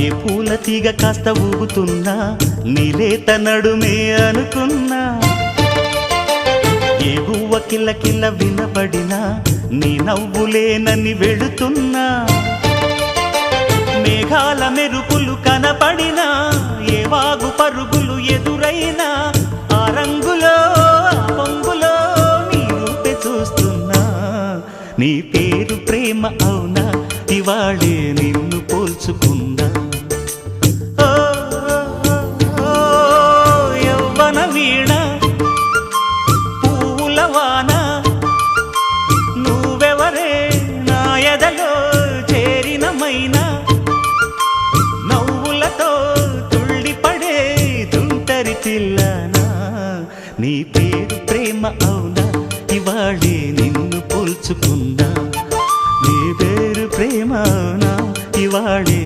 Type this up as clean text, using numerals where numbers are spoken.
ఏ పూల తీగ కాస్త ఊగుతున్నా నీలేత నడుమే అనుకున్నా ఏ గువ్వ కిల్ల కిల్ల వినబడినా నీ నవ్వులేనని వెళుతున్నా మేఘాల మెరుపులు కనపడినా ఏ వాగు పరుగులు ఎదురైనా ఆ రంగులో ఆ పొంగులో నీ రూపే చూస్తున్నా నీ పేరు ప్రేమ అవునా ఇవాళే నిన్ను పోల్చుకుందా యవ్వన వీణ పూల వాన నువ్వెవరే నా ఎదలో చేరిన మైనా నవ్వులతో తుళ్ళిపడే తుంటరి పిల్లనా నీ పేరు ప్రేమ అవునా ఇవాళే నిన్ను పోల్చుకుందా నీ పేరు ప్రేమ అవునా ఇవాళే